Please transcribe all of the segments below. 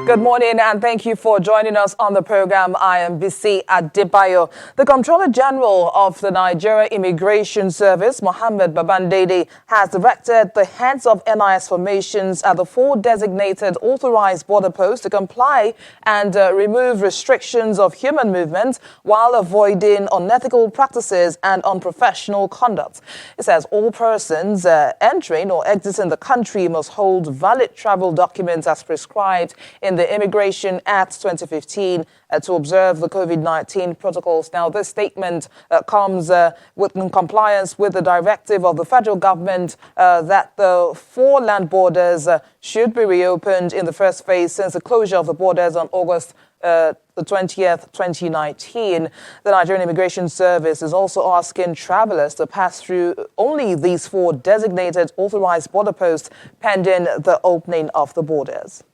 Good morning and thank you for joining us on the program. I am Bisi Adebayo. The Comptroller General of the Nigeria Immigration Service, Mohammed Babandede, has directed the heads of NIS formations at the 4 designated authorized border posts to comply and remove restrictions of human movement while avoiding unethical practices and unprofessional conduct. It says all persons entering or exiting the country must hold valid travel documents as prescribed in the Immigration Act 2015 to observe the COVID-19 protocols. Now, this statement comes in compliance with the directive of the federal government that the 4 land borders should be reopened in the first phase since the closure of the borders on August the 20th, 2019. The Nigerian Immigration Service is also asking travelers to pass through only these 4 designated authorized border posts pending the opening of the borders.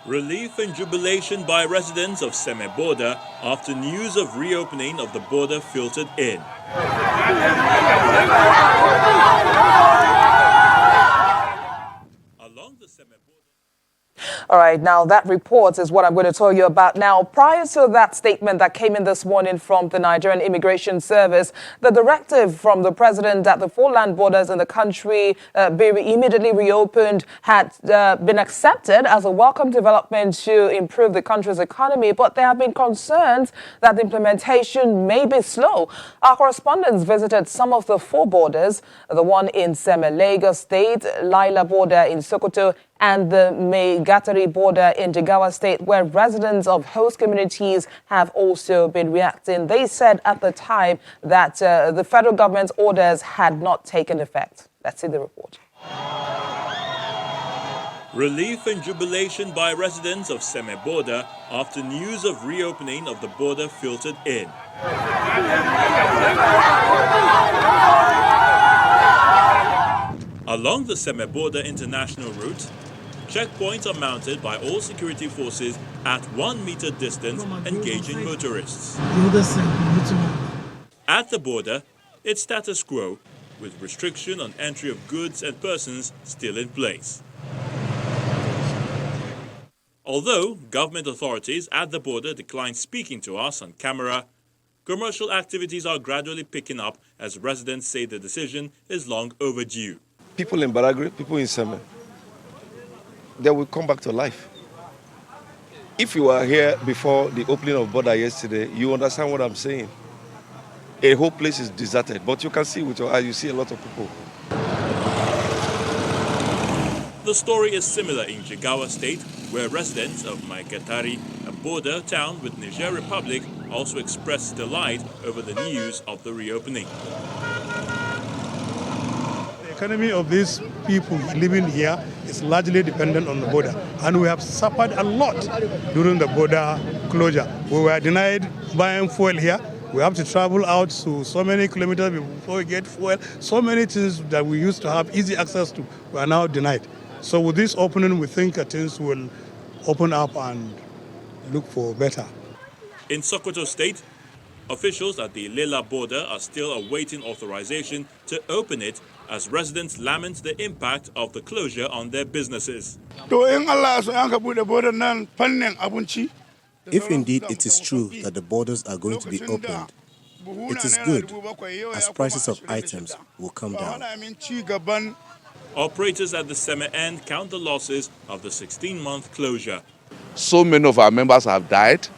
Relief and jubilation by residents of Seme border after news of reopening of the border filtered in. Along the Seme border. All right, now that report is what I'm going to tell you about now. Prior to that statement that came in this morning from the Nigerian Immigration Service, the directive from the president that the 4 land borders in the country be immediately reopened had been accepted as a welcome development to improve the country's economy, but there have been concerns that the implementation may be slow. Our correspondents visited some of the 4 borders, the one in Seme, Lagos State, Laila border in Sokoto, and the Megatari border in Jigawa State, where residents of host communities have also been reacting. They said at the time that the federal government's orders had not taken effect. Let's see the report. Relief and jubilation by residents of Seme border after news of reopening of the border filtered in. Along the Seme border international route, checkpoints are mounted by all security forces at 1 meter distance, engaging motorists. At the border, it's status quo, with restriction on entry of goods and persons still in place. Although government authorities at the border declined speaking to us on camera, commercial activities are gradually picking up as residents say the decision is long overdue. People in Badagry, people in Seme, they will come back to life. If you were here before the opening of border yesterday, you understand what I'm saying. A whole place is deserted, but you can see with your eyes, you see a lot of people. The story is similar in Jigawa State, where residents of Megatari, a border town with Niger Republic, also expressed delight over the news of the reopening. The economy of these people living here is largely dependent on the border, and we have suffered a lot during the border closure. We were denied buying fuel here. We have to travel out to so many kilometers before we get fuel. So many things that we used to have easy access to, we are now denied. So with this opening, we think that things will open up and look for better. In Sokoto State, officials at the Lela border are still awaiting authorization to open it as residents lament the impact of the closure on their businesses. If indeed it is true that the borders are going to be opened, it is good, as prices of items will come down. Operators at the Seme end count the losses of the 16-month closure. So many of our members have died.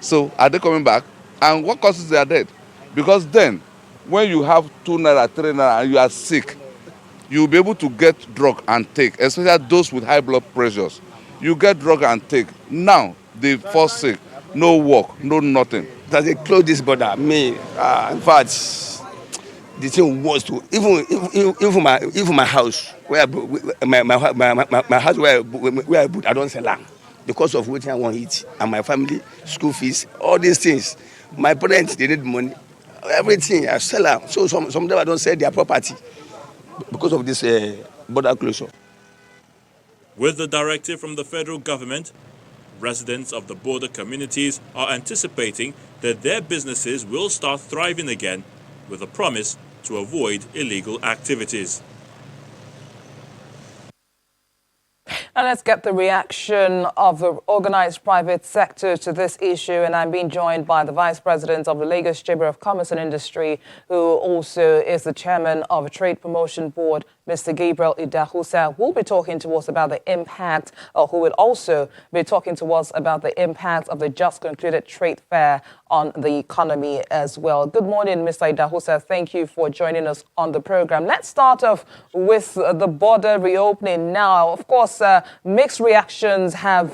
So are they coming back? And what causes their death? Because then, when you have 2 naira, 3 naira, and you are sick, you'll be able to get drug and take, especially those with high blood pressures. You get drug and take. Now, they fall sick, no work, no nothing. That they close this border, in fact, the thing was to even my house where my house where I put, I don't sell land because of what I want to eat and my family school fees, all these things. My parents, they need money, everything I sell them. So some of them I don't sell their property because of this border closure. With the directive from the federal government, residents of the border communities are anticipating that their businesses will start thriving again with a promise to avoid illegal activities. And let's get the reaction of the organized private sector to this issue. And I'm being joined by the Vice President of the Lagos Chamber of Commerce and Industry, who also is the Chairman of a Trade Promotion Board, Mr. Gabriel Idahosa, who will be talking to us about the impact, or who will also be talking to us about the impact of the just concluded trade fair on the economy as well. Good morning, Mr. Idahosa. Thank you for joining us on the program. Let's start off with the border reopening now. Of course, mixed reactions have,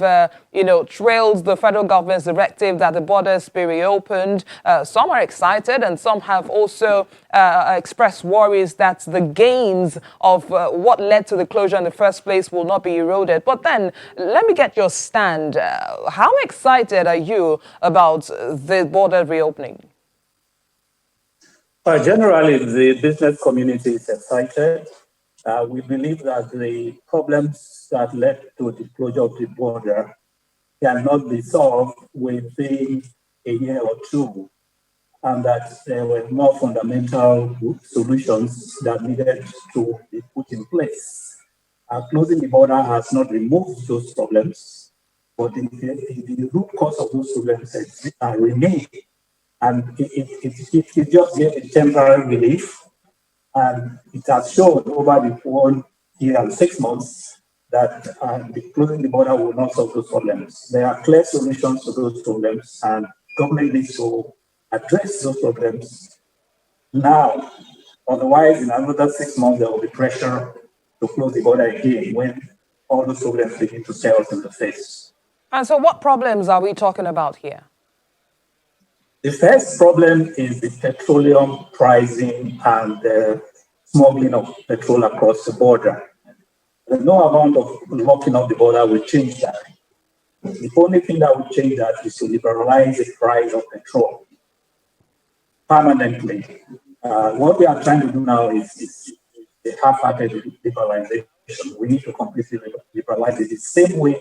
trailed the federal government's directive that the borders be reopened. Some are excited and some have also expressed worries that the gains of what led to the closure in the first place will not be eroded. But then, let me get your stand. How excited are you about the border reopening? Generally, the business community is excited. We believe that the problems that led to the closure of the border cannot be solved within a year or two, and that there were more fundamental solutions that needed to be put in place. Closing the border has not removed those problems, but the root cause of those problems remain, and it just gave a temporary relief. And it has shown over the 1 year and 6 months that closing the border will not solve those problems. There are clear solutions to those problems, and government needs to address those problems now. Otherwise, in another 6 months, there will be pressure to close the border again when all those problems begin to stare us in the face. And so what problems are we talking about here? The first problem is the petroleum pricing and the smuggling of petrol across the border. No amount of locking up the border will change that. The only thing that will change that is to liberalize the price of petrol permanently. What we are trying to do now is a half-hearted liberalization. We need to completely liberalize it the same way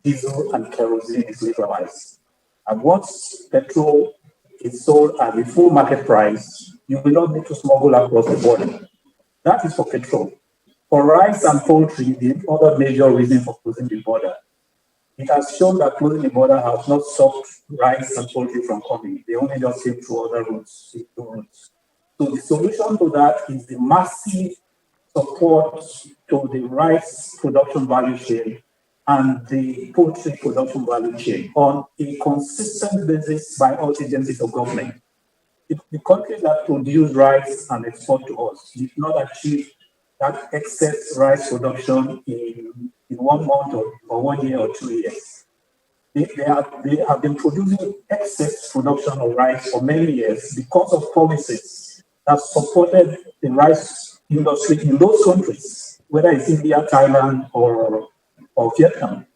diesel and kerosene is liberalized. And once petrol is sold at the full market price, you will not need to smuggle across the border. That is for petrol. For rice and poultry, the other major reason for closing the border, it has shown that closing the border has not stopped rice and poultry from coming. They only just came through other routes. So the solution to that is the massive support to the rice production value chain and the poultry production value chain on a consistent basis by all agencies of government. The countries that produce rice and export to us did not achieve that excess rice production in 1 month or 1 year or 2 years. They have been producing excess production of rice for many years because of policies that supported the rice industry in those countries, whether it's India, Thailand, or Vietnam.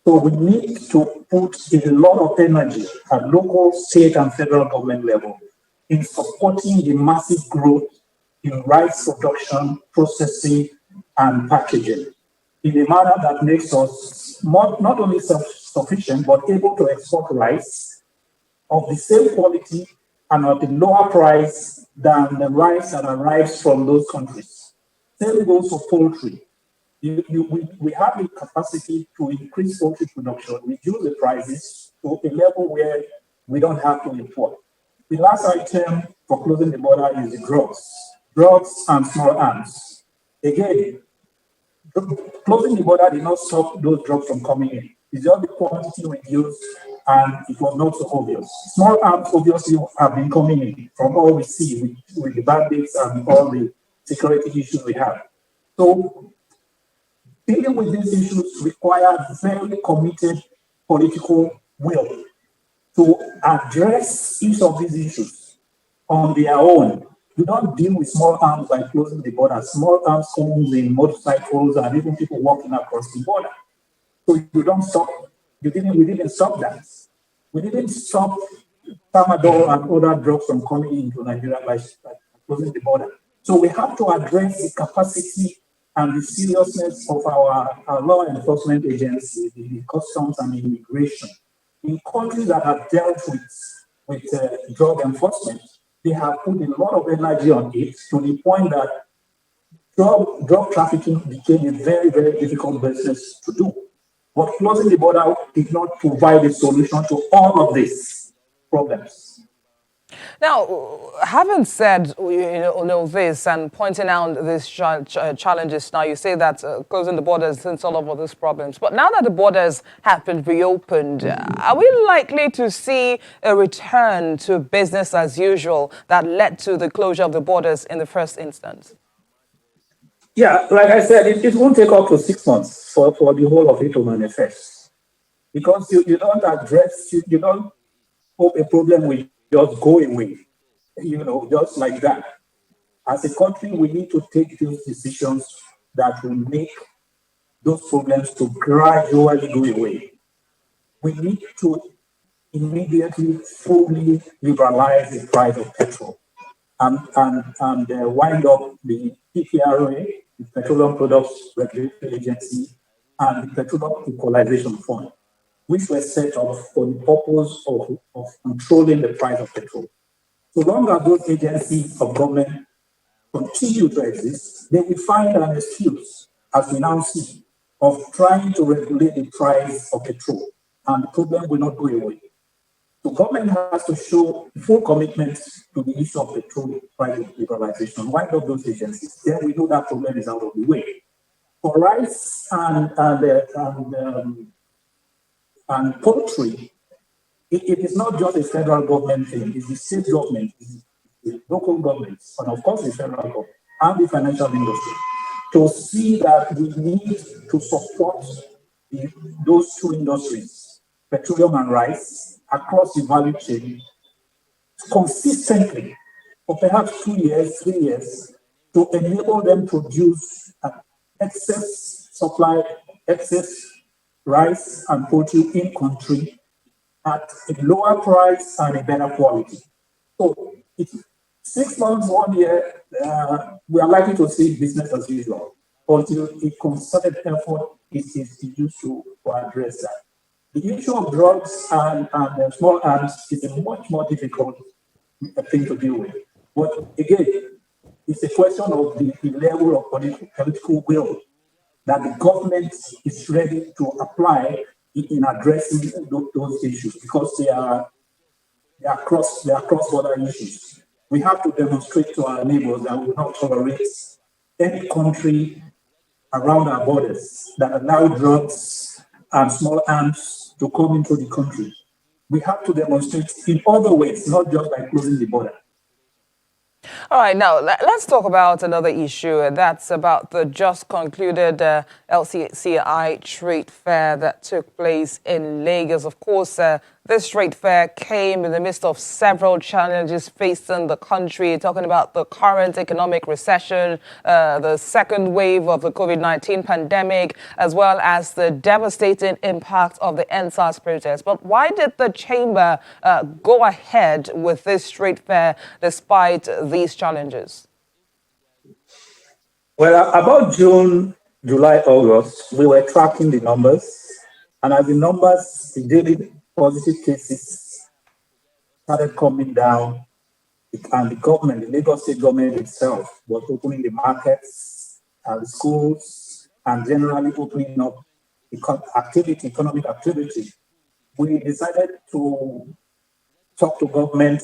So we need to put a lot of energy at local, state, and federal government level in supporting the massive growth in rice production, processing, and packaging in a manner that makes us not only self-sufficient, but able to export rice of the same quality and at a lower price than the rice that arrives from those countries. Same goes for poultry. We have the capacity to increase poultry production, reduce the prices to a level where we don't have to import. The last item for closing the border is the drugs and small arms. Again, closing the border did not stop those drugs from coming in. It's just the quantity reduced, and it was not so obvious. Small arms obviously have been coming in from all we see with the bandits and all the security issues we have. So dealing with these issues requires very committed political will to address each of these issues on their own. You don't deal with small arms by closing the border. Small arms comes in motorcycles and even people walking across the border. So you don't stop. We didn't stop that. We didn't stop tramadol and other drugs from coming into Nigeria by closing the border. So we have to address the capacity and the seriousness of our law enforcement agencies, the customs and immigration. In countries that have dealt with drug enforcement, they have put a lot of energy on it to the point that drug trafficking became a very, very difficult business to do. But closing the border did not provide a solution to all of these problems. Now, having said this and pointing out these challenges, now you say that closing the borders isn't all of these problems. But now that the borders have been reopened, are we likely to see a return to business as usual that led to the closure of the borders in the first instance? Yeah, like I said, it won't take up to 6 months for the whole of it to manifest. Because you don't address, you don't hope a problem will just go away, just like that. As a country, we need to take those decisions that will make those problems to gradually go away. We need to immediately fully liberalize the price of petrol and wind up the PPRA, the Petroleum Products Regulatory Agency, and the Petroleum Equalization Fund, which were set up for the purpose of controlling the price of petrol. So long as those agencies of government continue to exist, they will find an excuse, as we now see, of trying to regulate the price of petrol, and the problem will not go away. So government has to show full commitment to the issue of petrol price liberalization. Wind up those agencies, then we know that problem is out of the way. For rice and poultry, it is not just a federal government thing, it's the state government, it's the local governments, and of course the federal government and the financial industry to see that we need to support those two industries, petroleum and rice, across the value chain consistently for perhaps 2 years, 3 years, to enable them to produce excess supply, excess rice and poultry in country at a lower price and a better quality. So it's 6 months, 1 year, we are likely to see business as usual until a concerted effort is used to address that. The issue of drugs and small arms is a much more difficult thing to deal with. But again, it's a question of the level of political will that the government is ready to apply in addressing those issues, because they are cross-border issues. We have to demonstrate to our neighbors that we will not tolerate any country around our borders that allow drugs and small arms to come into the country. We have to demonstrate in other ways, not just by closing the border. All right, now let's talk about another issue, and that's about the just concluded LCCI trade fair that took place in Lagos. Of course, this trade fair came in the midst of several challenges facing the country, talking about the current economic recession, the second wave of the COVID-19 pandemic, as well as the devastating impact of the EndSARS protest. But why did the chamber go ahead with this trade fair despite these challenges? Well, about June, July, August, we were tracking the numbers, and as the numbers, the daily positive cases started coming down, and the government, the Lagos State government itself, was opening the markets and the schools and generally opening up economic activity. We decided to talk to government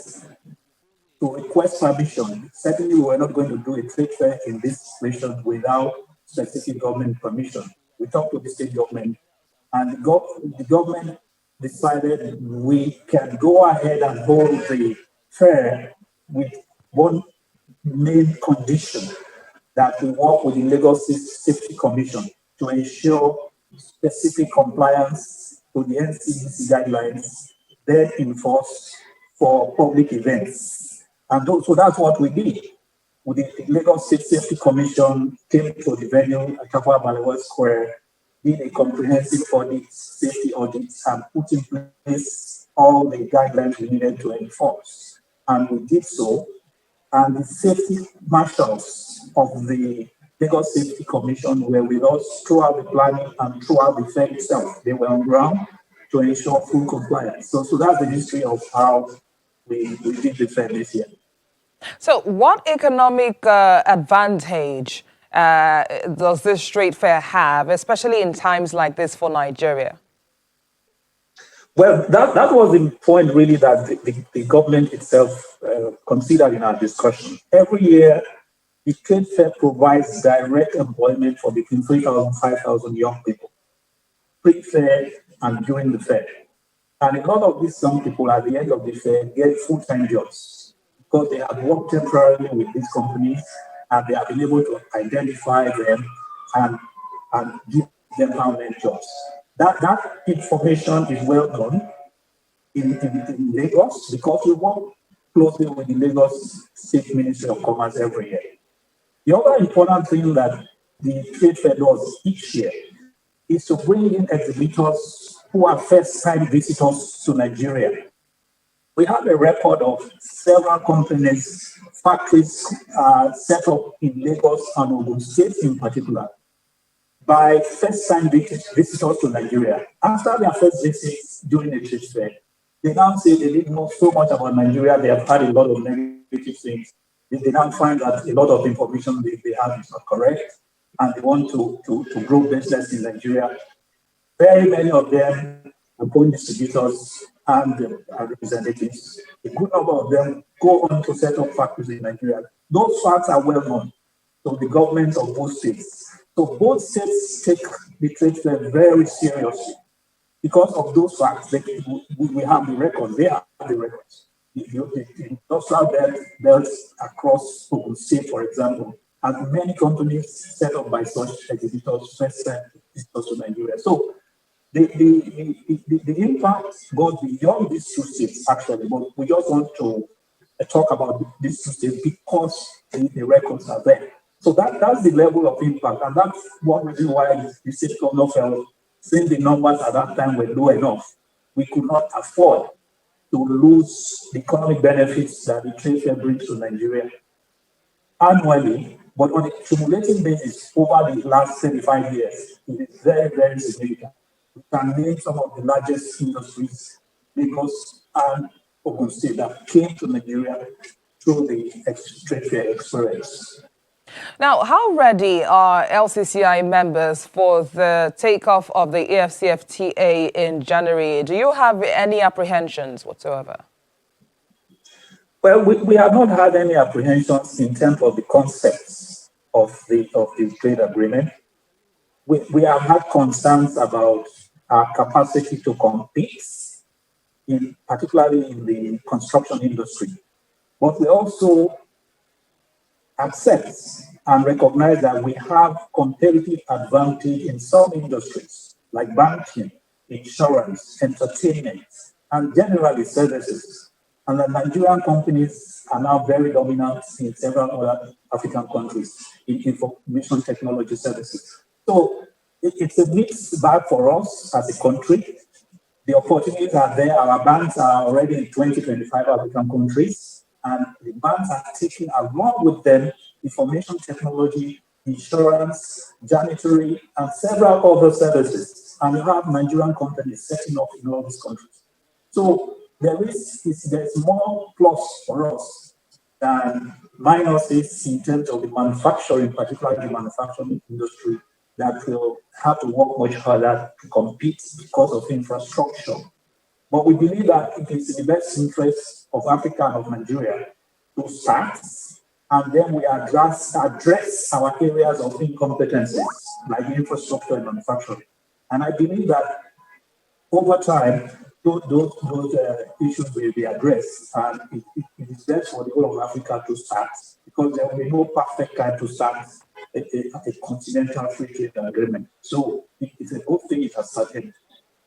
to request permission. Certainly, we were not going to do a trade fair in this situation without specific government permission. We talked to the state government, and the government decided we can go ahead and hold the fair with one main condition, that we work with the Lagos Safety Commission to ensure specific compliance to the NCDC guidelines then enforced for public events. And so that's what we did. The Lagos State Safety Commission came to the venue at Tafawa Balewa Square, did a comprehensive audit, safety audits, and put in place all the guidelines we needed to enforce. And we did so. And the safety marshals of the Lagos Safety Commission were with us throughout the planning and throughout the fair itself. They were on ground to ensure full compliance. So that's the history of how we did the fair this year. So what economic advantage does this trade fair have, especially in times like this for Nigeria? Well, that was the point really that the government itself considered in our discussion. Every year, the trade fair provides direct employment for between 3,000 and 5,000 young people, pre-fair and during the fair. And a lot of these young people at the end of the fair get full-time jobs because they have worked temporarily with these companies and they have been able to identify them and give them permanent jobs. That information is well known in Lagos because we work closely with the Lagos State Ministry of Commerce every year. The other important thing that the trade fair does each year is to bring in exhibitors who are first-time visitors to Nigeria. We have a record of several companies, factories set up in Lagos and Ogun State in particular, by first-time visitors to Nigeria. After their first visits during the trade fair, they now say they didn't know so much about Nigeria. They have had a lot of negative things. They now find that a lot of information they have is not correct, and they want to grow business in Nigeria. Very many of them appoint distributors and representatives. A good number of them go on to set up factories in Nigeria. Those facts are well known to the governments of both states. So both states take the trade fair very seriously. Because of those facts, we have the records. They have the records. The industrial belts across Ogun State, for example, have many companies set up by such exhibitors, first-time visitors to Nigeria. So the impact goes beyond these two states, actually, but we just want to talk about these two states because the records are there. So that's the level of impact, and that's one reason why the state governor felt, since the numbers at that time were low enough, we could not afford to lose the economic benefits that the trade fair brings to Nigeria annually, but on a cumulative basis over the last 35 years, it is very, very significant. We can name some of the largest industries, Lagos and Ogun State, that came to Nigeria through the trade fair experience. Now, how ready are LCCI members for the takeoff of the AFCFTA in January? Do you have any apprehensions whatsoever? Well, we have not had any apprehensions in terms of the concepts of the trade agreement. We have had concerns about our capacity to compete, particularly in the construction industry. But we also accept and recognize that we have competitive advantage in some industries like banking, insurance, entertainment, and generally services. And the Nigerian companies are now very dominant in several other African countries in information technology services. So it's a mixed bag for us as a country. The opportunities are there. Our banks are already in 25 African countries, and the banks are taking along with them information technology, insurance, janitory, and several other services. And you have Nigerian companies setting up in all these countries. So there's more plus for us than minuses in terms of the manufacturing, particularly the manufacturing industry, that will have to work much harder to compete because of infrastructure. But we believe that it is in the best interest of Africa and of Nigeria to start, and then we address our areas of incompetencies, like infrastructure and manufacturing. And I believe that over time, those issues will be addressed, and it is best for the whole of Africa to start, because there will be no perfect time to start a continental free trade agreement. So it's a good thing it has started.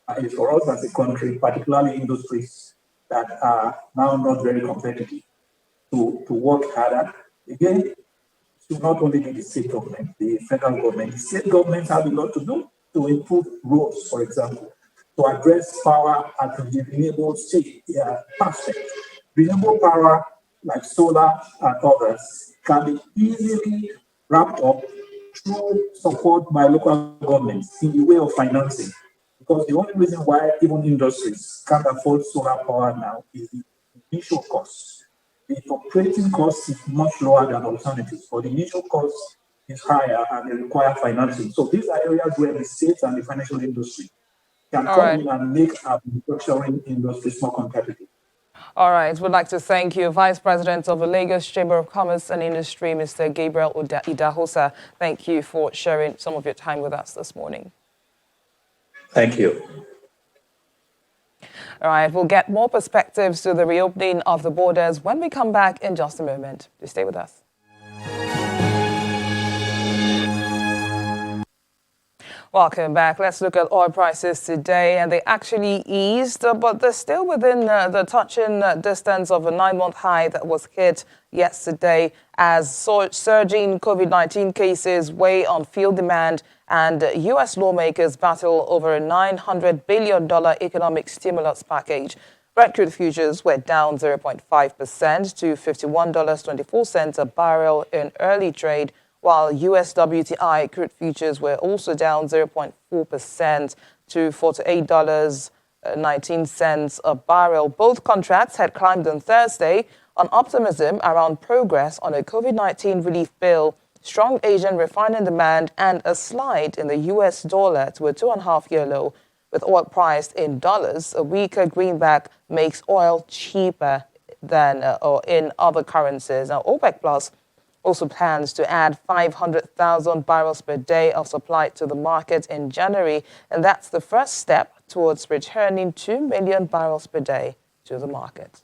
And for us as a country, particularly industries that are now not very competitive, to work harder. Again, it should not only be the state government, the federal government. The state governments have a lot to do to improve roads, for example, to address power at the renewable state. Perfect. Renewable power, like solar and others, can be easily wrapped up through support by local governments in the way of financing. Because the only reason why even industries can't afford solar power now is the initial cost. The operating cost is much lower than alternatives, but the initial cost is higher and they require financing. So these are areas where the states and the financial industry can All come right. in and make our manufacturing industries more competitive. All right. We'd like to thank you, Vice President of the Lagos Chamber of Commerce and Industry, Mr. Gabriel Idahosa. Thank you for sharing some of your time with us this morning. Thank you. All right. We'll get more perspectives to the reopening of the borders when we come back in just a moment. Please stay with us. Welcome back. Let's look at oil prices today, and they actually eased, but they're still within the touching distance of a 9-month high that was hit yesterday as surging COVID-19 cases weigh on fuel demand and U.S. lawmakers battle over a $900 billion economic stimulus package. Brent crude futures were down 0.5% to $51.24 a barrel in early trade, while US WTI crude futures were also down 0.4% to $48.19 a barrel. Both contracts had climbed on Thursday on optimism around progress on a COVID-19 relief bill, strong Asian refining demand, and a slide in the US dollar to a 2.5-year low. With oil priced in dollars, a weaker greenback makes oil cheaper than or in other currencies. Now, OPEC Plus also plans to add 500,000 barrels per day of supply to the market in January, and that's the first step towards returning 2 million barrels per day to the market.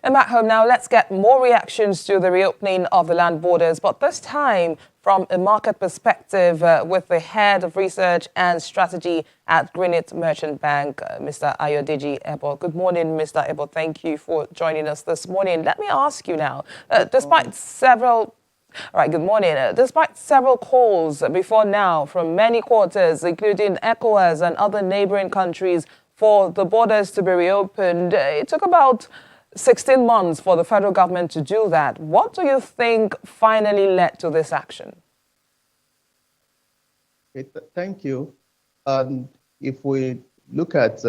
And back home now, let's get more reactions to the reopening of the land borders, but this time from a market perspective with the head of research and strategy at Greenwich Merchant Bank, Mr. Ayodeji Ebo. Good morning, Mr. Ebo. Thank you for joining us this morning. Let me ask you now, despite several calls before now from many quarters, including ECOWAS and other neighboring countries, for the borders to be reopened, it took about 16 months for the federal government to do that. What do you think finally led to this action? Thank you. If we look at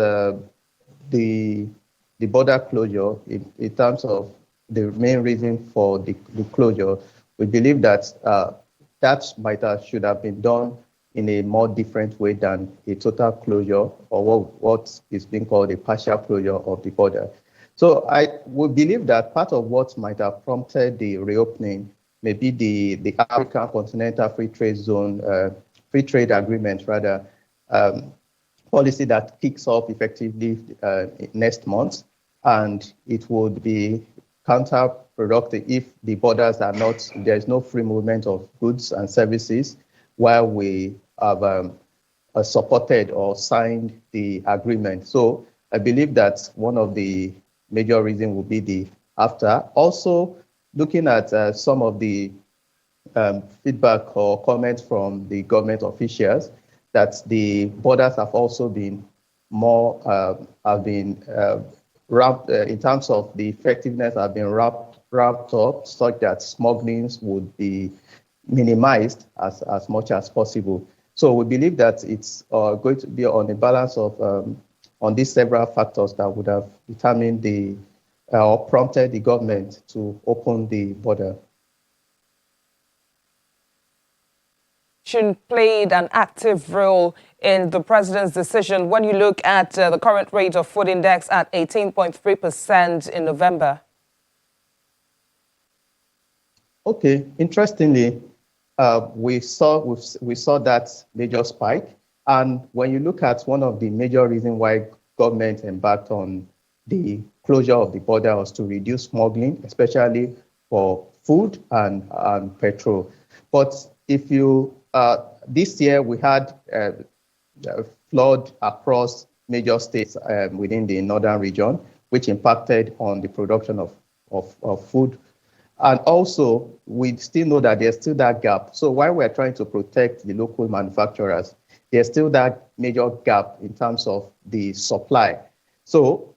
the border closure in terms of the main reason for the closure, we believe that that should have been done in a more different way than a total closure, or what is being called a partial closure of the border. So I would believe that part of what might have prompted the reopening may be the African Continental Free Trade Zone, Free Trade Agreement, policy that kicks off effectively next month, and it would be counterproductive if the borders are not, there is no free movement of goods and services while we have supported or signed the agreement. So I believe that one of the major reason will be the after. Also, looking at some of the feedback or comments from the government officials, that the borders have also been more, wrapped, in terms of the effectiveness, have been wrapped up such that smugglings would be minimized as much as possible. So we believe that it's going to be on a balance of on these several factors that would have determined or prompted the government to open the border. Played an active role in the president's decision when you look at the current rate of food index at 18.3% in November. Okay, interestingly, we saw that major spike. And when you look at one of the major reasons why government embarked on the closure of the border was to reduce smuggling, especially for food and petrol. But if you, this year we had flood across major states within the northern region, which impacted on the production of food. And also, we still know that there's still that gap. So while we're trying to protect the local manufacturers, there's still that major gap in terms of the supply. So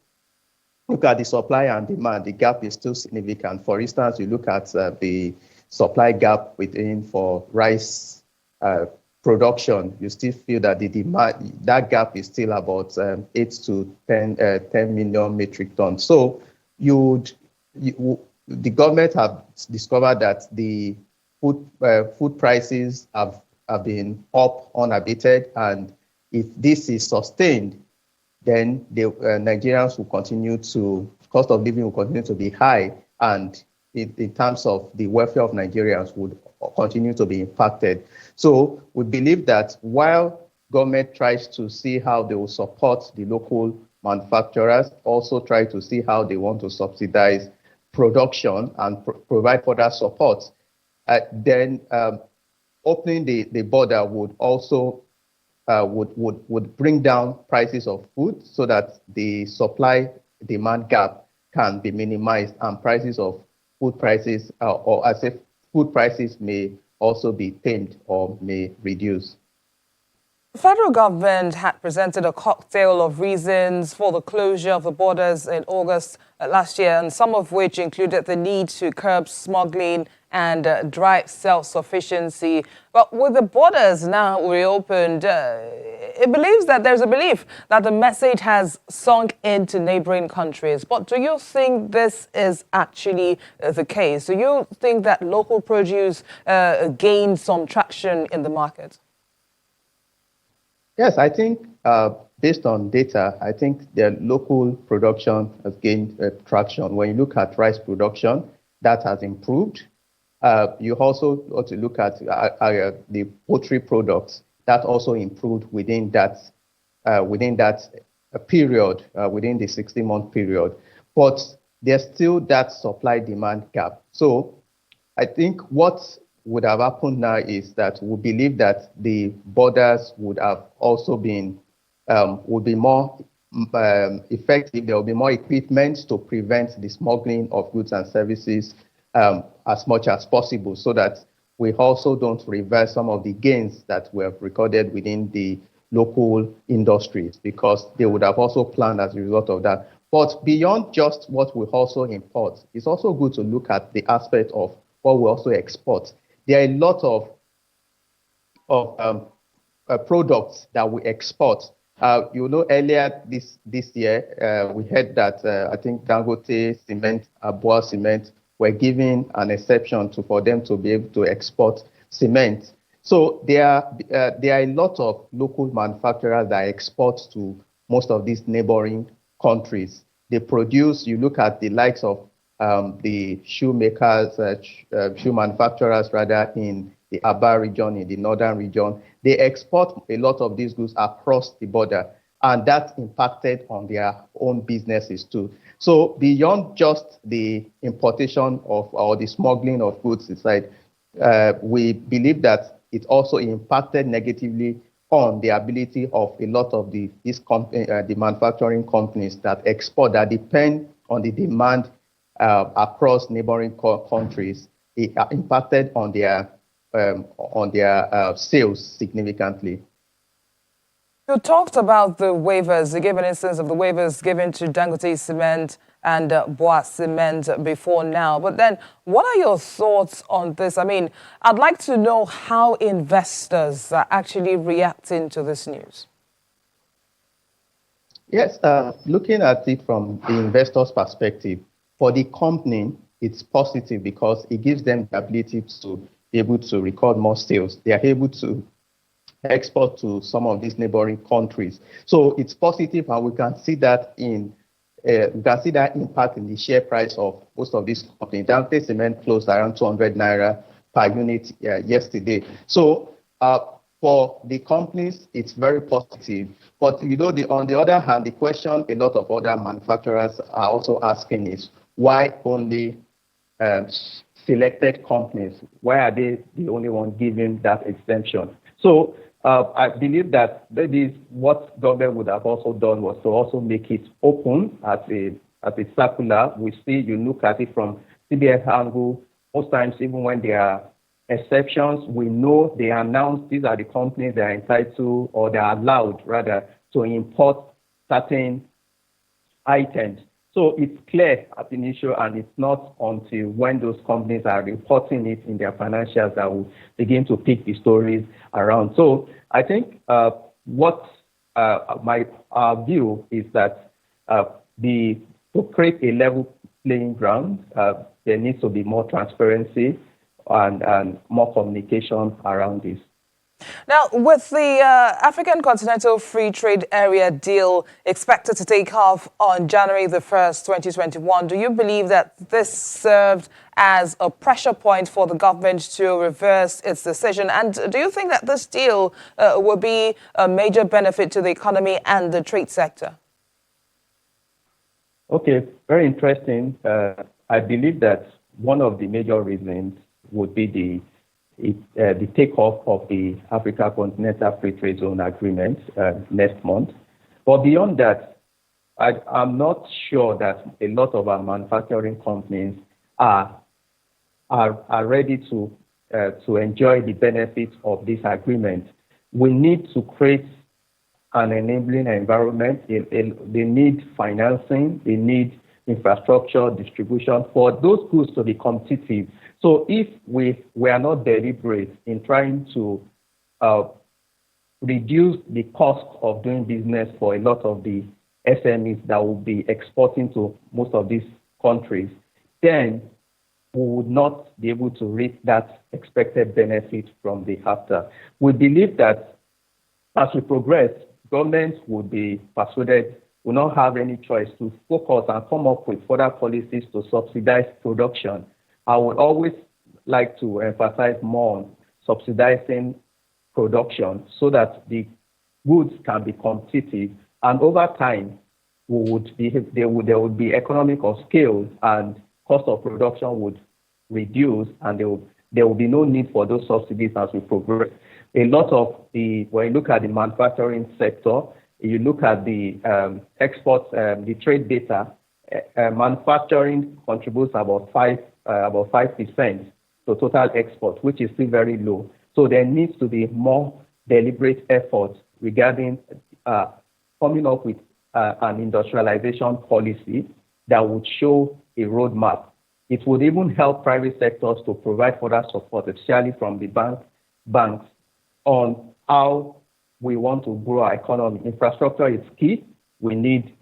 look at the supply and demand, the gap is still significant. For instance, you look at the supply gap within for rice production, you still feel that the demand, that gap is still about 8 to 10 million metric tons. So the government have discovered that the food prices have been up unabated, and if this is sustained, then the Nigerians will continue to, cost of living will continue to be high, and in terms of the welfare of Nigerians would continue to be impacted. So we believe that while government tries to see how they will support the local manufacturers, also try to see how they want to subsidize production and provide further support, then opening the border would also would bring down prices of food so that the supply-demand gap can be minimized and prices of food prices, or as if food prices may also be tamed or may reduce. The federal government had presented a cocktail of reasons for the closure of the borders in August last year, and some of which included the need to curb smuggling and drive self-sufficiency. But with the borders now reopened, there's a belief that the message has sunk into neighboring countries. But do you think this is actually the case? Do you think that local produce gained some traction in the market? Yes, I think based on data, I think the local production has gained traction. When you look at rice production, that has improved. You also ought to look at the poultry products that also improved within that period, within the 60-month period. But there's still that supply-demand gap. So I think what would have happened now is that we believe that the borders would have also been would be more effective. There will be more equipment to prevent the smuggling of goods and services as much as possible, so that we also don't reverse some of the gains that we have recorded within the local industries, because they would have also planned as a result of that. But beyond just what we also import, it's also good to look at the aspect of what we also export. There are a lot of products that we export. Earlier this year, we heard that I think Dangote Cement, Abua Cement were given an exception for them to be able to export cement. So there are a lot of local manufacturers that export to most of these neighboring countries. They produce, you look at the likes of the shoe manufacturers rather in the Aba region, in the northern region. They export a lot of these goods across the border, and that impacted on their own businesses too. So beyond just the importation of or the smuggling of goods inside, we believe that it also impacted negatively on the ability of a lot of the manufacturing companies that export, that depend on the demand across neighboring countries. It impacted on their sales significantly. You talked about the waivers. You gave an instance of the waivers given to Dangote Cement and Boa Cement before now. But then, what are your thoughts on this? I mean, I'd like to know how investors are actually reacting to this news. Yes, looking at it from the investor's perspective, for the company, it's positive because it gives them the ability to be able to record more sales. They are able to export to some of these neighboring countries. So it's positive, and we can see that impact in the share price of most of these companies. Dangote Cement closed around 200 naira per unit yesterday. So for the companies, it's very positive. But on the other hand, the question a lot of other manufacturers are also asking is, why only selected companies? Why are they the only one giving that exemption? So I believe that maybe what government would have also done was to also make it open as a circular. We see, you look at it from CBN angle, most times even when there are exceptions, we know they announce these are the companies that are entitled, or they are allowed rather, to import certain items. So it's clear at initial, and it's not until when those companies are reporting it in their financials that will begin to pick the stories around. So I think what my view is that to create a level playing ground, there needs to be more transparency and more communication around this. Now, with the African Continental Free Trade Area deal expected to take off on January the 1st, 2021, do you believe that this served as a pressure point for the government to reverse its decision? And do you think that this deal will be a major benefit to the economy and the trade sector? Okay, very interesting. I believe that one of the major reasons would be the takeoff of the Africa Continental Free Trade Zone Agreement next month. But beyond that, I'm not sure that a lot of our manufacturing companies are ready to enjoy the benefits of this agreement. We need to create an enabling environment. They need financing. They need infrastructure, distribution for those goods to be competitive. So if we are not deliberate in trying to reduce the cost of doing business for a lot of the SMEs that will be exporting to most of these countries, then we would not be able to reap that expected benefit from the AFTA. We believe that as we progress, governments would be persuaded, will not have any choice to focus and come up with further policies to subsidize production. I would always like to emphasize more on subsidizing production so that the goods can be competitive, and over time there would be economic of scale and cost of production would reduce, and there will be no need for those subsidies as we progress. When you look at the manufacturing sector, you look at the exports, the trade data, manufacturing contributes about 5% to total export, which is still very low. So there needs to be more deliberate efforts regarding coming up with an industrialization policy that would show a roadmap. It would even help private sectors to provide further support, especially from the banks, on how we want to grow our economy. Infrastructure is key. They need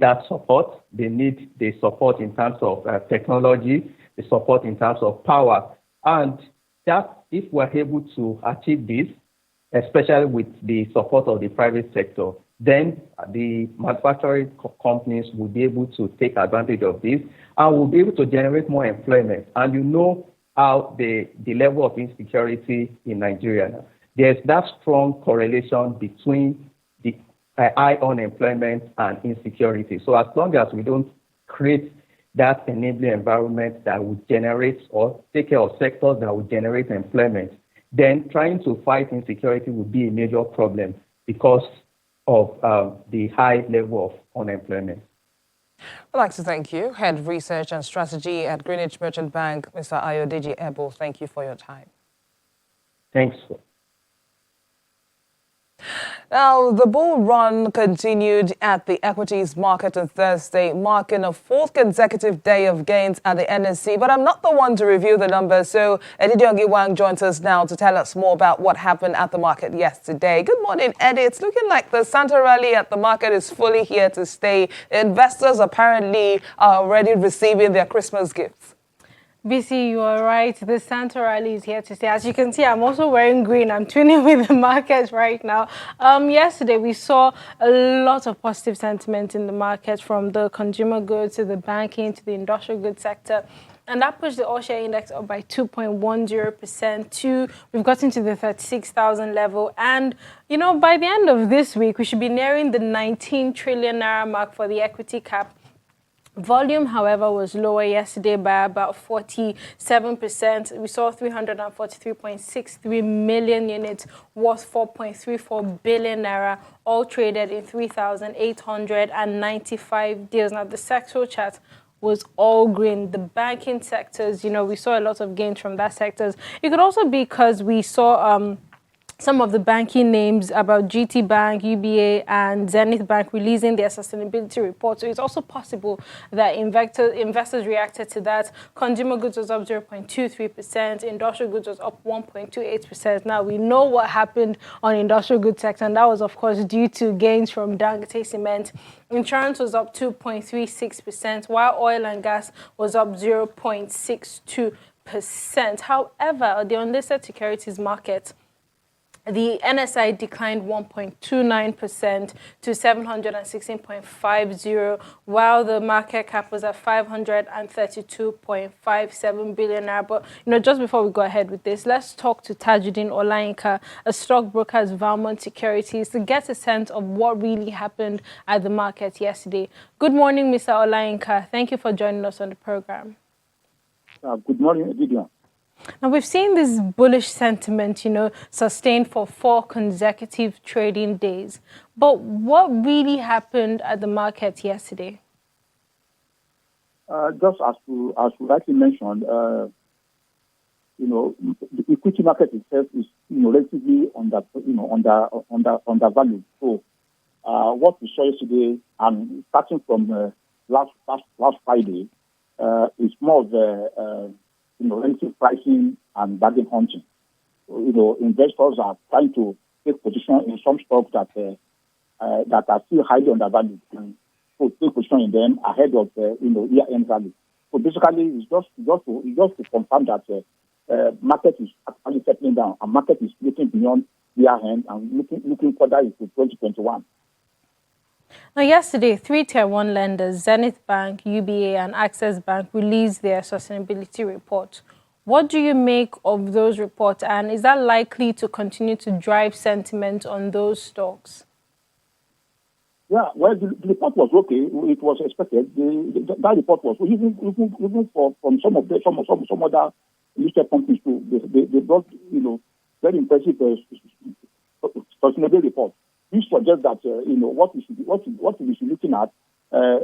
that support. They need the support in terms of technology, the support in terms of power. And that, if we're able to achieve this, especially with the support of the private sector, then the manufacturing companies will be able to take advantage of this and will be able to generate more employment. And you know how the level of insecurity in Nigeria, there's that strong correlation between the high unemployment and insecurity. So as long as we don't create that enabling environment that would generate or take care of sectors that would generate employment, then trying to fight insecurity would be a major problem because of the high level of unemployment. I'd like to thank you, Head of Research and Strategy at Greenwich Merchant Bank, Mr. Ayodeji Ebo. Thank you for your time. Thanks. Now, the bull run continued at the equities market on Thursday, marking a fourth consecutive day of gains at the NSE. But I'm not the one to review the numbers, so Eddie Wang joins us now to tell us more about what happened at the market yesterday. Good morning, Eddie. It's looking like the Santa rally at the market is fully here to stay. Investors apparently are already receiving their Christmas gifts. BC, you are right. The Santa rally is here to stay. As you can see, I'm also wearing green. I'm twinning with the market right now. Yesterday, we saw a lot of positive sentiment in the market, from the consumer goods to the banking to the industrial goods sector. And that pushed the all-share index up by 2.10%. We've gotten to the 36,000 level. And, you know, by the end of this week, we should be nearing the 19 trillion naira mark for the equity cap. Volume, however, was lower yesterday by about 47%. We saw 343.63 million units worth 4.34 billion naira, all traded in 3,895 deals. Now, the sectoral chart was all green. The banking sectors, you know, we saw a lot of gains from that sectors. It could also be because we saw some of the banking names about GT Bank, UBA, and Zenith Bank releasing their sustainability report. So it's also possible that investors reacted to that. Consumer goods was up 0.23%, industrial goods was up 1.28%. Now, we know what happened on industrial goods sector, and that was, of course, due to gains from Dangote Cement. Insurance was up 2.36%, while oil and gas was up 0.62%. However, the unlisted securities market, the NSI declined 1.29% to 716.50, while the market cap was at 532.57 billion naira. But just before we go ahead with this, let's talk to Tajuddin Olayinka, a stockbroker at Valmont Securities, to get a sense of what really happened at the market yesterday. Good morning, Mr. Olayinka. Thank you for joining us on the program. Good morning, Gideon. Now, we've seen this bullish sentiment, sustained for 4 consecutive trading days. But what really happened at the market yesterday? Just as you rightly mentioned, the equity market itself is, relatively undervalued. So, what we saw yesterday, and starting from last Friday, is more of a relative pricing and bargain hunting. Investors are trying to take position in some stocks that are still highly undervalued, and so take position in them ahead of year-end rally. So basically, it's just to confirm that market is actually settling down, and market is looking beyond year-end and looking further into 2021. Now, yesterday, 3 Tier 1 lenders, Zenith Bank, UBA, and Access Bank, released their sustainability report. What do you make of those reports, and is that likely to continue to drive sentiment on those stocks? Yeah, well, the report was okay. It was expected. That report was even from some other listed companies too. They brought very impressive sustainability report. This suggests that what we should be looking at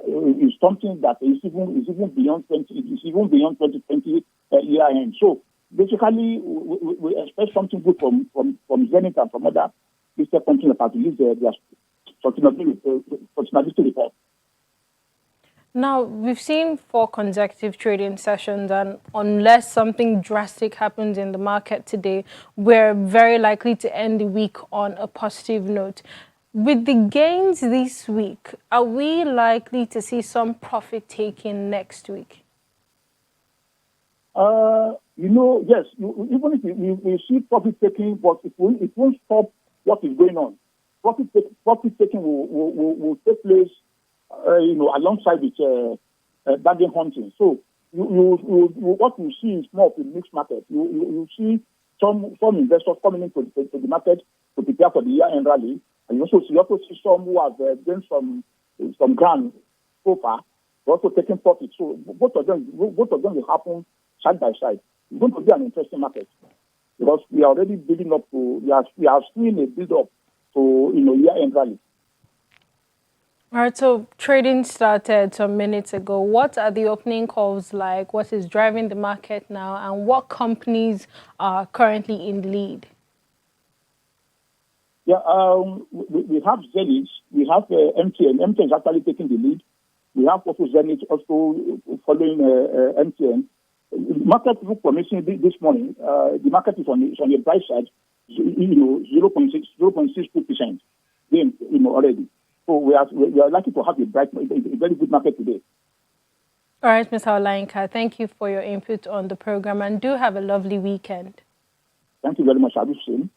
is something that is even beyond 2020 year end. So basically, we expect something good from Zenith and from other listed companies that have released their sustainability report. Now, we've seen 4 consecutive trading sessions, and unless something drastic happens in the market today, we're very likely to end the week on a positive note. With the gains this week, are we likely to see some profit taking next week? Yes. Even if we see profit taking, but it won't stop what is going on. Profit taking will take place, alongside with bargain hunting. So what you see is more of a mixed market. You see some investors coming into the market to prepare for the year-end rally, and you also see some who have gained some ground so far, but also taking profit. So both of them will happen side by side. It's going to be an interesting market because we are already building up to. We are seeing a build up to year-end rally. All right, so trading started some minutes ago. What are the opening calls like? What is driving the market now? And what companies are currently in the lead? Yeah, we have Zenith. We have MTN. MTN is actually taking the lead. We have also Zenith also following MTN. The market look promising this morning. The market is on the price side, 0.62% gain, already. So we are likely to have a very good market today. All right, Mr. Olayinka, thank you for your input on the program, and do have a lovely weekend. Thank you very much. I will see.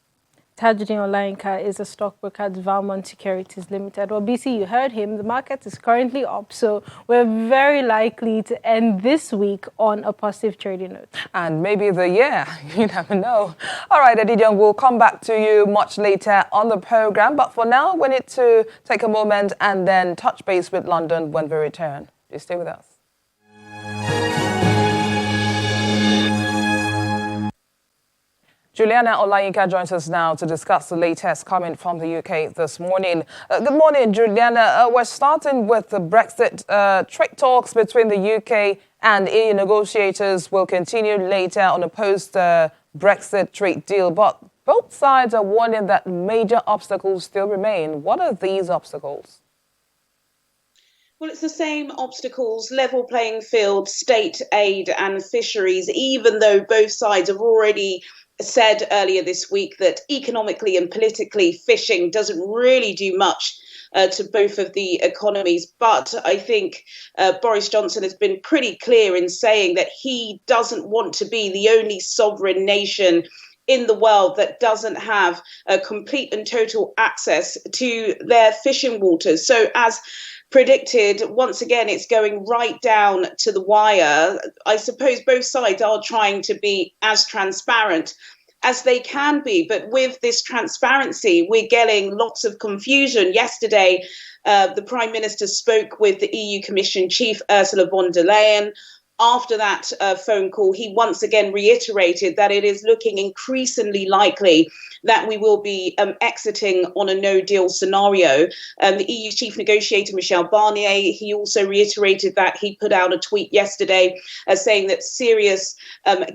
Tajuddin Olayinka is a stockbroker at Valmont Securities Limited. Well, BC, you heard him. The market is currently up, so we're very likely to end this week on a positive trading note. And maybe the year. You never know. All right, Adidion, we'll come back to you much later on the program. But for now, we need to take a moment and then touch base with London when we return. Please stay with us. Juliana Olayinka joins us now to discuss the latest coming from the UK this morning. Good morning, Juliana. We're starting with the Brexit. Trade talks between the UK and EU negotiators will continue later on a post-Brexit trade deal. But Both sides are warning that major obstacles still remain. What are these obstacles? Well, it's the same obstacles, level playing field, state aid and fisheries, even though both sides have already said earlier this week that economically and politically fishing doesn't really do much to both of the economies. But I think Boris Johnson has been pretty clear in saying that he doesn't want to be the only sovereign nation in the world that doesn't have complete and total access to their fishing waters. So as predicted, once again, it's going right down to the wire. I suppose both sides are trying to be as transparent as they can be. But with this transparency, we're getting lots of confusion. Yesterday, the Prime Minister spoke with the EU Commission Chief Ursula von der Leyen. After that phone call, he once again reiterated that it is looking increasingly likely that we will be exiting on a no-deal scenario. The EU chief negotiator, Michel Barnier, he also reiterated that. He put out a tweet yesterday saying that serious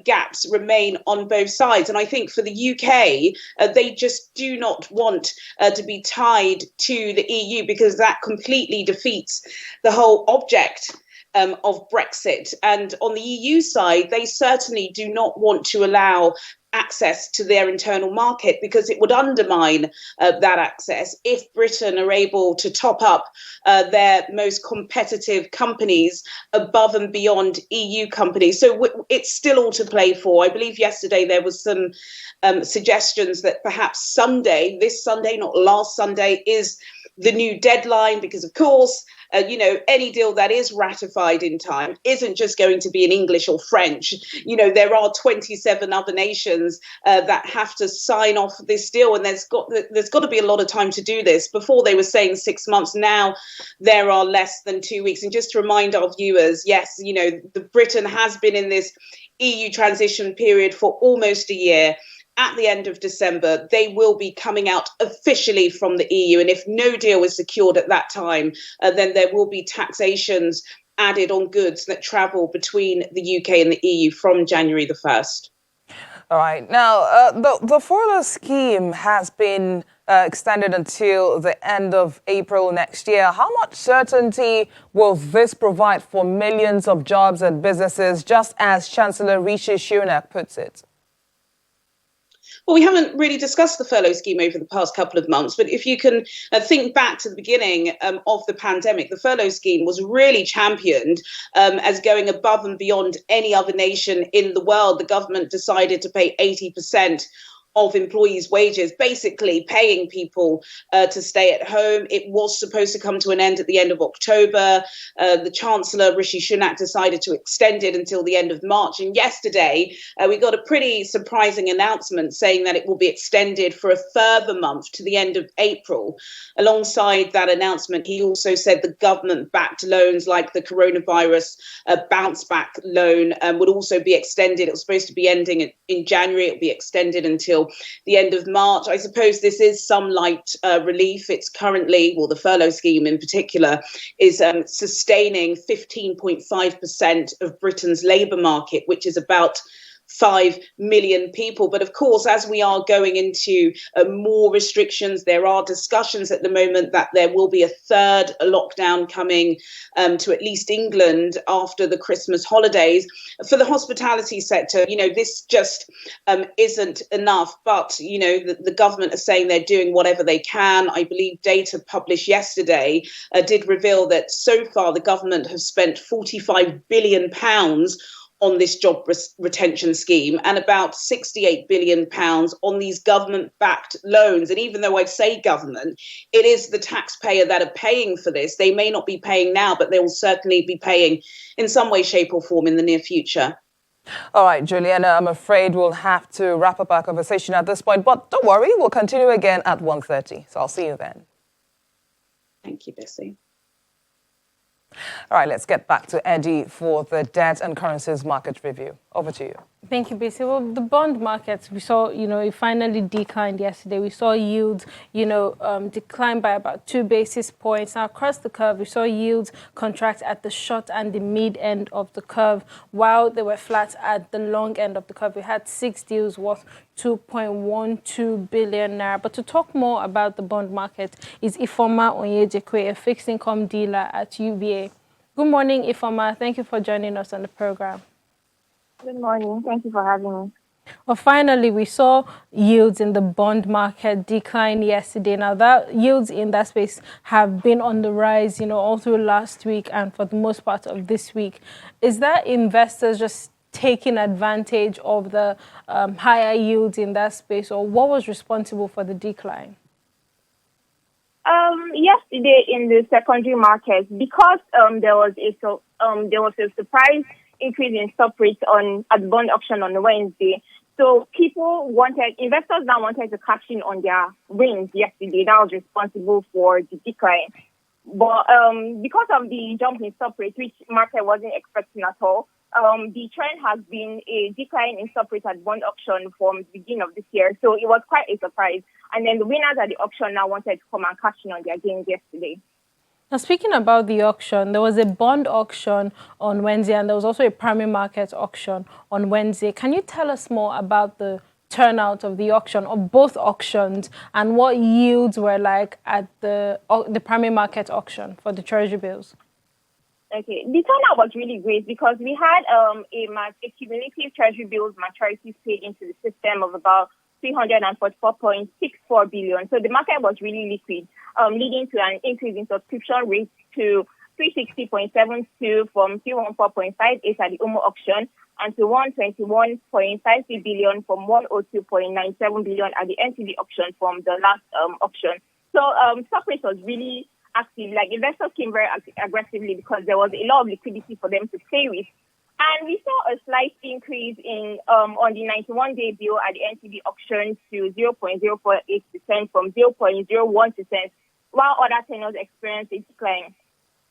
gaps remain on both sides. And I think for the UK, they just do not want to be tied to the EU, because that completely defeats the whole object of Brexit. And on the EU side, they certainly do not want to allow access to their internal market, because it would undermine that access if Britain are able to top up their most competitive companies above and beyond EU companies. So it's still all to play for. I believe yesterday there was some suggestions that perhaps Sunday, this Sunday, not last Sunday, is the new deadline, because of course, any deal that is ratified in time isn't just going to be in English or French. There are 27 other nations that have to sign off this deal, and there's got to be a lot of time to do this. Before they were saying 6 months, now there are less than 2 weeks. And just to remind our viewers, yes, Britain has been in this EU transition period for almost a year. At the end of December, they will be coming out officially from the EU. And if no deal is secured at that time, then there will be taxations added on goods that travel between the UK and the EU from January the 1st. All right. Now, the furlough scheme has been extended until the end of April next year. How much certainty will this provide for millions of jobs and businesses, just as Chancellor Rishi Sunak puts it? Well, we haven't really discussed the furlough scheme over the past couple of months, but if you can think back to the beginning of the pandemic, the furlough scheme was really championed as going above and beyond any other nation in the world. The government decided to pay 80% of employees' wages, basically paying people to stay at home. It was supposed to come to an end at the end of October. The Chancellor, Rishi Sunak, decided to extend it until the end of March. And yesterday, we got a pretty surprising announcement saying that it will be extended for a further month to the end of April. Alongside that announcement, he also said the government-backed loans like the coronavirus bounce back loan would also be extended. It was supposed to be ending in January. It will be extended until the end of March. I suppose this is some light relief. It's currently, well, the furlough scheme in particular is sustaining 15.5% of Britain's labour market, which is about 5 million people. But of course, as we are going into more restrictions, there are discussions at the moment that there will be a third lockdown coming to at least England after the Christmas holidays. For the hospitality sector, this just isn't enough. But, the government are saying they're doing whatever they can. I believe data published yesterday did reveal that so far the government have spent £45 billion on this job retention scheme and about £68 billion on these government-backed loans. And even though I say government, it is the taxpayer that are paying for this. They may not be paying now, but they will certainly be paying in some way, shape or form in the near future. All right, Juliana, I'm afraid we'll have to wrap up our conversation at this point, but don't worry, we'll continue again at 1:30. So I'll see you then. Thank you, Bessie. All right, let's get back to Eddie for the debt and currencies market review. Over to you. Thank you, Bisi. Well, the bond markets, we saw, it finally declined yesterday. We saw yields, decline by about 2 basis points. Now, across the curve, we saw yields contract at the short and the mid end of the curve, while they were flat at the long end of the curve. We had 6 deals worth 2.12 billion naira. But to talk more about the bond market is Ifoma Onyejekwe, a fixed income dealer at UBA. Good morning, Ifoma. Thank you for joining us on the program. Good morning. Thank you for having me. Well, finally, we saw yields in the bond market decline yesterday. Now, that yields in that space have been on the rise, all through last week and for the most part of this week. Is that investors just taking advantage of the higher yields in that space, or what was responsible for the decline? Yesterday in the secondary market, because there was a surprise increase in stop rates at the bond auction on Wednesday. So investors now wanted to cash in on their wins yesterday. That was responsible for the decline. But because of the jump in stop rates, which market wasn't expecting at all, the trend has been a decline in stop rates at bond auction from the beginning of this year. So it was quite a surprise. And then the winners at the auction now wanted to come and cash in on their gains yesterday. Now, speaking about the auction, there was a bond auction on Wednesday and there was also a primary market auction on Wednesday. Can you tell us more about the turnout of the auction, of both auctions, and what yields were like at the primary market auction for the treasury bills? Okay, the turnout was really great because we had a cumulative treasury bills maturities paid into the system of about 344.64 billion. So the market was really liquid, leading to an increase in subscription rates to 360.72 from 314.58 at the UMO auction and to 121.53 billion from 102.97 billion at the NTD auction from the last auction. So stock rates was really active. Like investors came very aggressively because there was a lot of liquidity for them to play with. And we saw a slight increase in on the 91-day bill at the NTD auction to 0.048% from 0.01%, while other tenors experienced a decline.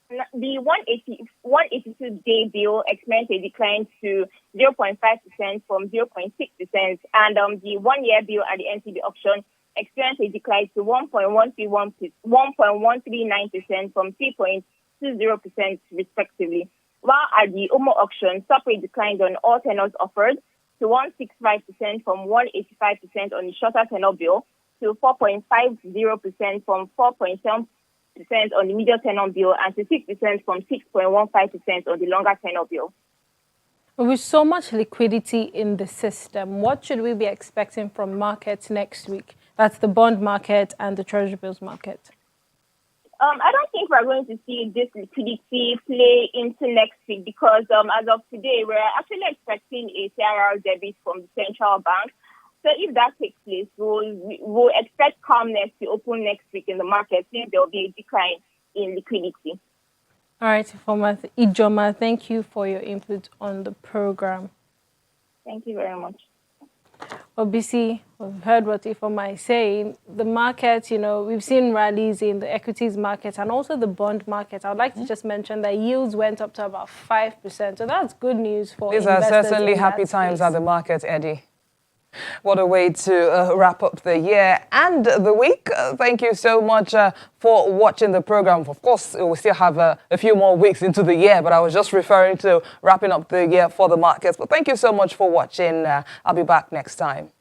The 182-day bill experienced a decline to 0.5% from 0.6%, and the 1-year bill at the NTD auction experienced a decline to 1.139% from 3.20% respectively. While at the UMO auction, stop rate declined on all tenors offered to 1.65% from 1.85% on the shorter tenor bill, to 4.50% from 4.7% on the medium tenor bill, and to 6% from 6.15% on the longer tenor bill. With so much liquidity in the system, what should we be expecting from markets next week? That's the bond market and the treasury bills market. I don't think we're going to see this liquidity play into next week because as of today, we're actually expecting a CRR debit from the central bank. So if that takes place, we'll expect calmness to open next week in the market since there will be a decline in liquidity. All right, Ifoma Ijoma, thank you for your input on the program. Thank you very much. Obviously, we've heard what Ifoma is saying. The market, we've seen rallies in the equities market and also the bond market. I would like to just mention that yields went up to about 5%. So that's good news for investors. These are certainly happy times at the market, Eddie. What a way to wrap up the year and the week. Thank you so much for watching the program. Of course, we still have a few more weeks into the year, but I was just referring to wrapping up the year for the markets. But thank you so much for watching. I'll be back next time.